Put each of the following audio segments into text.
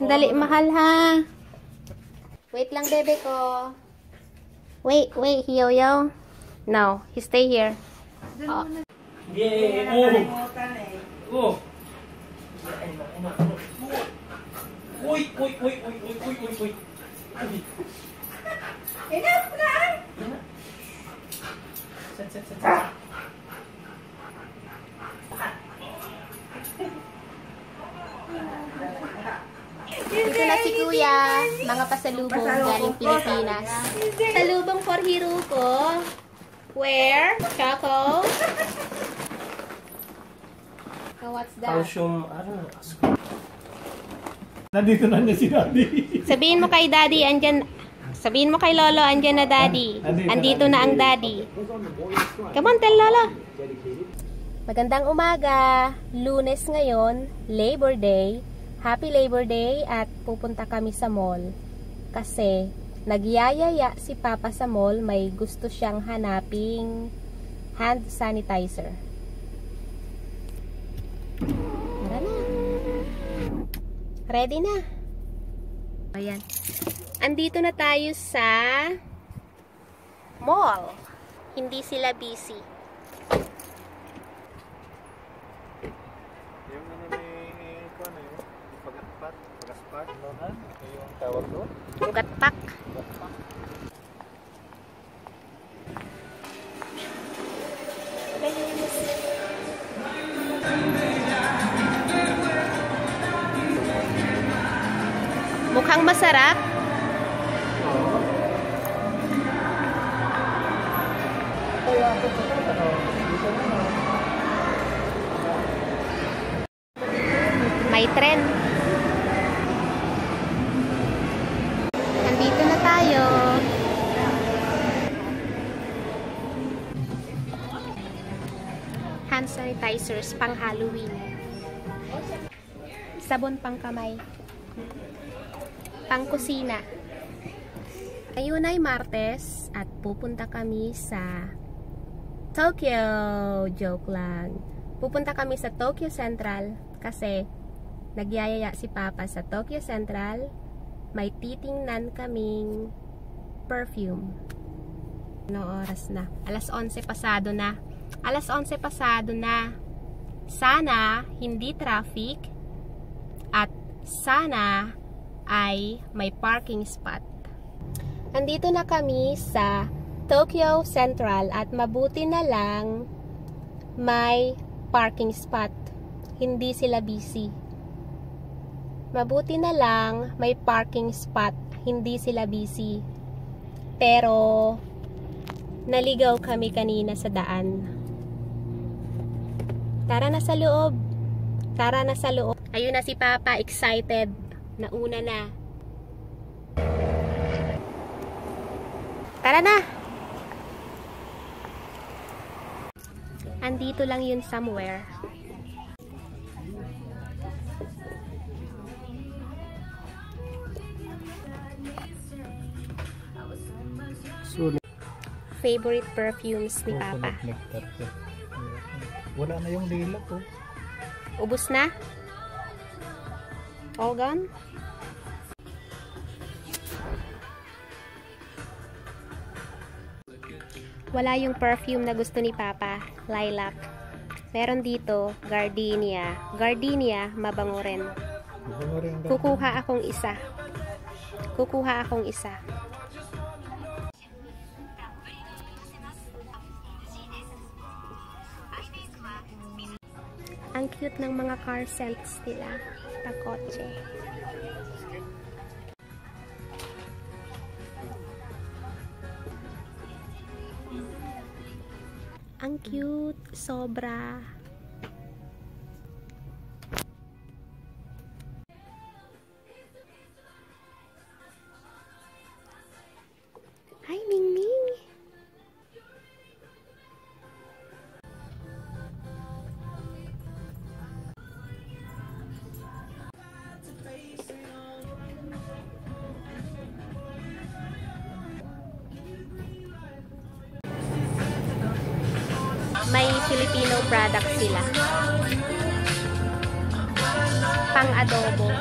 Dali, mahal ha. Wait lang, bebe ko. Wait, Yo-Yo. No, he stay here. Oh. Yeah. Oh. Uy. Enough na! Set. Dito na si Kuya. Mga pasalubong galing Pilipinas. Salubong for hero ko. Where? Choco? So what's that? Calcium, I don't know. Nandito na niya si Daddy. Sabihin mo kay Daddy, sabihin mo kay Lolo, andyan na Daddy. Andito na ang Daddy. Come on, tell Lolo. Magandang umaga. Lunes ngayon, Labor Day. Happy Labor Day at pupunta kami sa mall. Kasi nagyayaya si Papa sa mall, may gusto siyang hanaping hand sanitizer. Tara na. Ready na. Ayan. Andito na tayo sa mall. Hindi sila busy. Yung ano may kuan yun? Pagaspat, no ha? Yung tawag doon? Ugatpak. Mukhang masarap. May tren. Nandito na tayo. Hand sanitizers pang Halloween. Sabon pang kamay. Pang kusina. Ngayon ay Martes at pupunta kami sa Tokyo. Joke lang. Pupunta kami sa Tokyo Central kasi nagyayaya si Papa sa Tokyo Central. May titingnan kaming perfume. Ano oras na? Alas 11 pasado na. Alas 11 pasado na. Sana hindi traffic at sana ay may parking spot. Andito na kami sa Tokyo Central at mabuti na lang may parking spot. Hindi sila busy. Mabuti na lang may parking spot. Hindi sila busy. Pero naligaw kami kanina sa daan. Tara na sa loob. Tara na sa loob. Ayun na si Papa, excited. Nauna na. Tara na! Andito lang yun somewhere. Favorite perfumes ni Papa. Wala na yung lilac oh. Ubus na? All gone? Wala yung perfume na gusto ni Papa. Lilac. Meron dito, gardenia. Gardenia, mabango rin. Kukuha akong isa. Ang cute ng mga car scents nila. Takotse. Ang cute. Sobra. Hi, Mingming. May Filipino product sila. Pang adobo.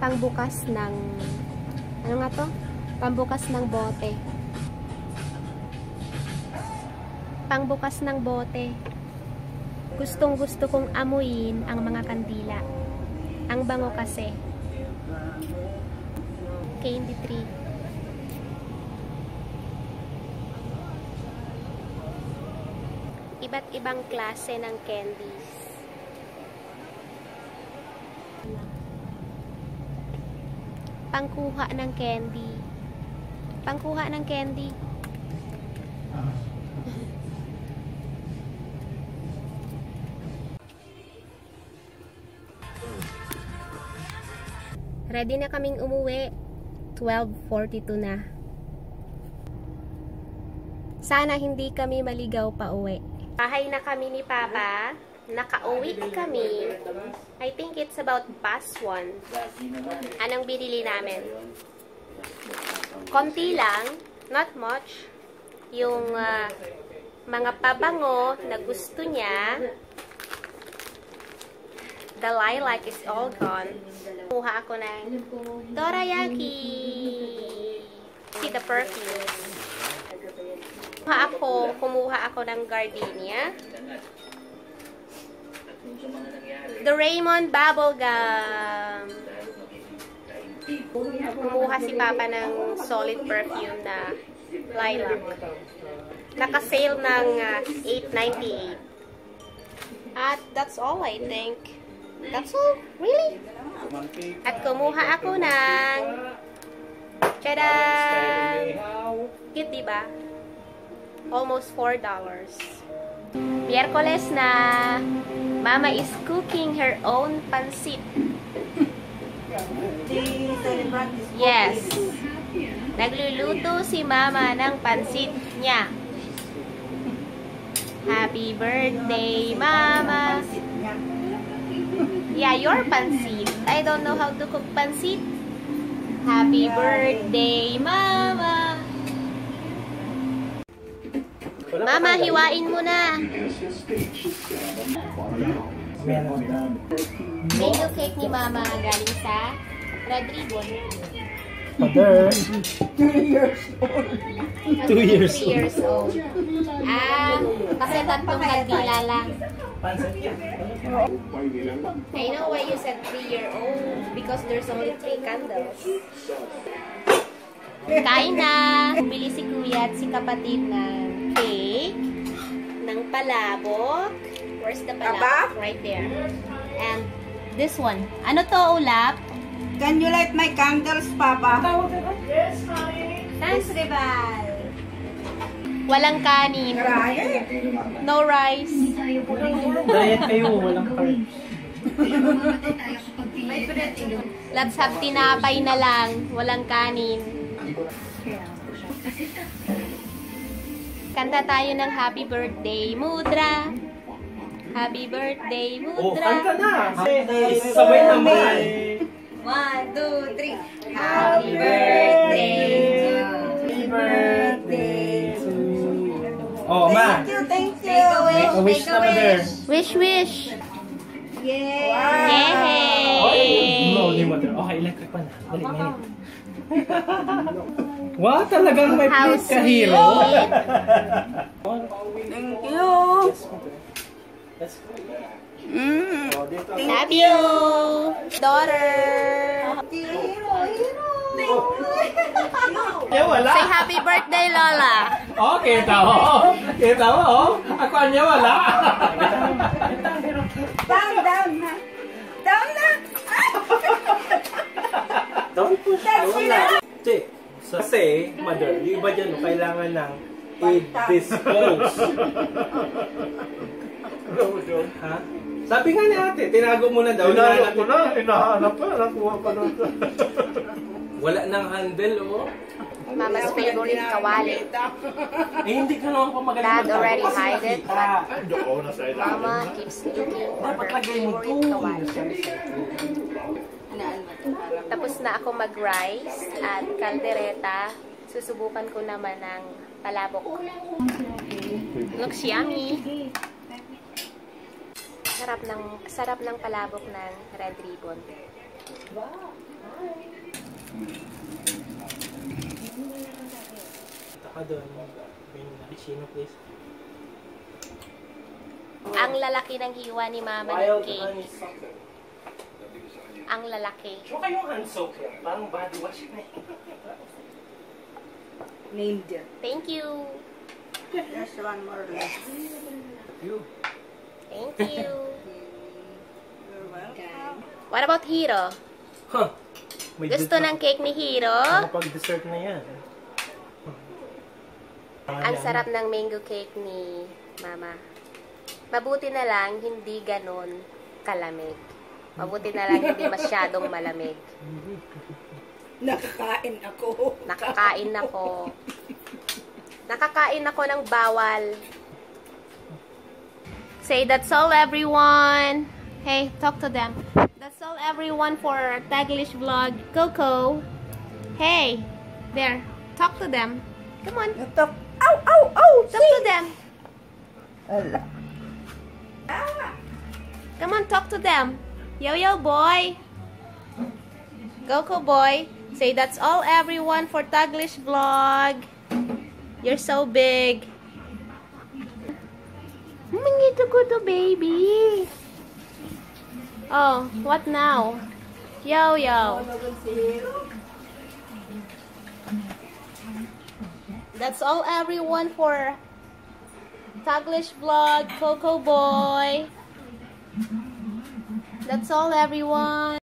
pangbukas ng, ano nga to? Pangbukas ng bote. Pangbukas ng bote. Gustong gusto kong amuyin ang mga kandila. Ang bango kasi. Candy tree. Iba't ibang klase ng candies. Pangkuha ng candy. Pangkuha ng candy. Ready na kaming umuwi. 12:42 na. Sana hindi kami maligaw pa uwi. Bahay na kami ni Papa. Nakauwi kami. I think it's about past 1. Anong binili namin? Konti lang. Not much. Yung mga pabango na gusto niya. The lilac is all gone. Kumuha ako ng dorayaki. See the perfume. Kumuha ako ng gardenia. The Raymond Bubblegum. Kumuha si Papa ng solid perfume na lilac. Naka-sale ng $8.98. At that's all, I think. That's all? Really? At kumuha ako ng tada! Cute, diba? Almost $4. Miyerkules na. Mama is cooking her own pansit. Yes. Nagluluto si Mama ng pansit niya. Happy birthday, Mama. Yeah, your pansit. I don't know how to cook pansit. Happy birthday, Mama. Mama, hiwain mo na. Mango cake ni Mama galing sa Red Ribbon. Mother. 2 years old. 2 years 3 years old. Kasi tatlong kandila lang. I know why you said 3-year-old because there's only 3 candles. Kain na! Bili si Kuya at si kapatid ng cake, ng palabok. Where's the palabok? Right there. And this one. Ano to, Ulap? Can you light my candles, Papa? Yes, honey. Thanks, Rival. Walang kanin. No rice. Diet kayo, walang carbs. Let's have tinapay na lang. Walang kanin. Kanta tayo ng happy birthday, Mudra. Happy birthday, Oh, Mudra. kanta na. Sabay naman. 1, 2, 3. Happy birthday. Happy birthday to you. Oh, Ma. Thank you. Make a wish na, Mother. Wish, wish. Yay! Yay! No, di Mother. Okay, electric pa na. Dali, minute. Wow, talagang may How plate ka, hero. sweet. Thank you. Let's go. Love you, daughter. Eh, wala. Say happy birthday, Lola. Oh, kita mo. Kita mo, oh. Ako niya wala. Down na. Down na. Don't push Lola. Kasi, Mother, yung iba dyan, kailangan ng i-dispose. Ha? Sabi nga ni ate, tinago mo na daw. Hinahanap ko na, hinahanap pa, nakuha pa doon. Wala nang handle, oh. Mama's favorite kawali. Eh, hindi ka naman pa magaling. Dad already hide it, but Doon na sa ilalim. Mama keeps looking for Dapat her lagay mo favorite to. kawali. Tapos na ako mag-rice at kaldereta. Susubukan ko naman ng palabok. Looks yummy. Sarap ng palabok ng Red Ribbon. Taka doon. Chino, please. Ang lalaki ng hiwa ni Mama ng Wild cake. honey soap. Ang lalaki. Sure kayong hand soap yan. Parang body wash na eh. Named it. Thank you. There's one more left. You. Thank you. You're welcome. What about Hiro? Huh. May Gusto ng cake ni Hiro? Pag-dessert na yan. Ang sarap ng mango cake ni Mama. Mabuti na lang, hindi ganon kalamig. Mabuti na lang, hindi masyadong malamig. Nakakain ako. Nakakain ako. Nakakain ako ng bawal. Say, that's all everyone. Hey, talk to them. That's all everyone for Taglish vlog. Coco. Hey, there. Talk to them. Come on. Talk. Ow, ow, ow! Talk to them. Ala. Come on, talk to them. Yo-yo boy. Coco boy. Say, that's all everyone for Taglish vlog. You're so big. Mangito ko to, baby. Oh, what now? Yo-yo. That's all everyone for Taglish vlog, Coco boy. That's all everyone.